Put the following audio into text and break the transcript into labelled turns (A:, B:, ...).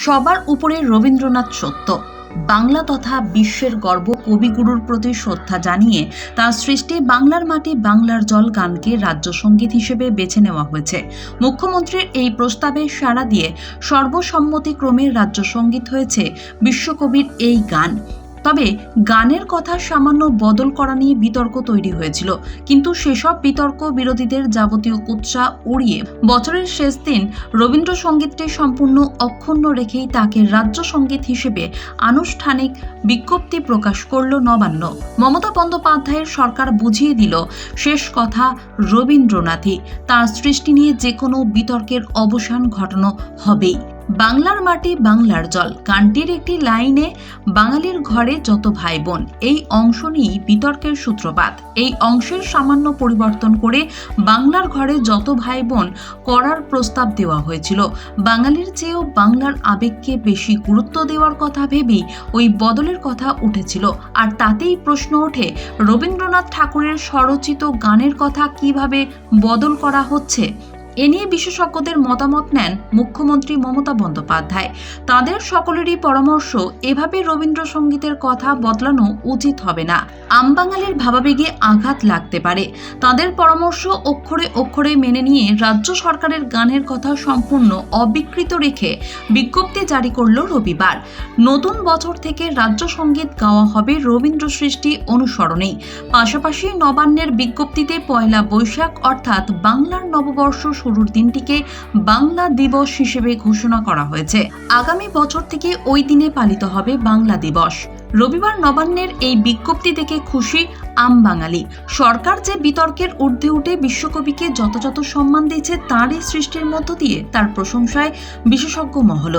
A: সবার উপরে রবীন্দ্রনাথ সত্য। বাংলা তথা বিশ্বের গর্ব কবিগুরুর প্রতি শ্রদ্ধা জানিয়ে তার সৃষ্টি বাংলার মাটি বাংলার জল গানকে রাজ্য সঙ্গীত হিসেবে বেছে নেওয়া হয়েছে। মুখ্যমন্ত্রীর এই প্রস্তাবে সাড়া দিয়ে সর্বসম্মতিক্রমে রাজ্য সঙ্গীত হয়েছে বিশ্বকবির এই গান। তবে গানের কথা সামান্য বদল করা নিয়ে বিতর্ক তৈরি হয়েছিল, কিন্তু সেসব বিতর্ক বিরোধীদের যাবতীয় কুৎসা উড়িয়ে বছরের শেষ দিন রবীন্দ্রসঙ্গীতটি সম্পূর্ণ অক্ষুণ্ণ রেখেই তাকে রাজ্য সঙ্গীত হিসেবে আনুষ্ঠানিক বিজ্ঞপ্তি প্রকাশ করল নবান্ন। মমতা বন্দ্যোপাধ্যায়ের সরকার বুঝিয়ে দিল শেষ কথা রবীন্দ্রনাথই, তার সৃষ্টি নিয়ে যে কোনো বিতর্কের অবসান ঘটানো হবেই। বাংলার মাটি বাংলার জল গানটির একটি লাইনে বাঙালির ঘরে যত ভাই বোন, এই অংশ নিয়েই বিতর্কের সূত্রপাত। এই অংশের সামান্য পরিবর্তন করে বাংলার ঘরে যত ভাই বোন করার প্রস্তাব দেওয়া হয়েছিল। বাঙালির চেয়েও বাংলার আবেগকে বেশি গুরুত্ব দেওয়ার কথা ভেবেই ওই বদলের কথা উঠেছিল। আর তাতেই প্রশ্ন ওঠে, রবীন্দ্রনাথ ঠাকুরের স্বরচিত গানের কথা কিভাবে বদল করা হচ্ছে। এ নিয়ে বিশেষজ্ঞদের মতামত নেন মুখ্যমন্ত্রী মমতা বন্দ্যোপাধ্যায়। তাদের সকলেরই পরামর্শ, এভাবে রবীন্দ্রসঙ্গীতের কথা বদলানো উচিত হবে না, আমবাঙালির ভাবাবেগে আঘাত লাগতে পারে। তাদের পরামর্শ অক্ষরে অক্ষরে মেনে নিয়ে রাজ্য সরকারের গানের কথা সম্পূর্ণ অবিকৃত রেখে বিজ্ঞপ্তি জারি করল রবিবার। নতুন বছর থেকে রাজ্য সঙ্গীত গাওয়া হবে রবীন্দ্র সৃষ্টি অনুসরণেই। পাশাপাশি নবান্নের বিজ্ঞপ্তিতে পয়লা বৈশাখ অর্থাৎ বাংলার নববর্ষ শুরুর দিনটিকে বাংলা দিবস হিসেবে ঘোষণা করা হয়েছে। আগামী বছর থেকে ওই দিনে পালিত হবে বাংলা দিবস। রবিবার নবান্নের এই বিজ্ঞপ্তি দেখে খুশি আমবাঙালি। সরকার যে বিতর্কের ঊর্ধ্বে উঠে বিশ্বকবিকে যথাযথ সম্মান দিয়েছে, তাঁরই সৃষ্টির মধ্য দিয়ে তার প্রশংসায় বিশেষজ্ঞ মহল।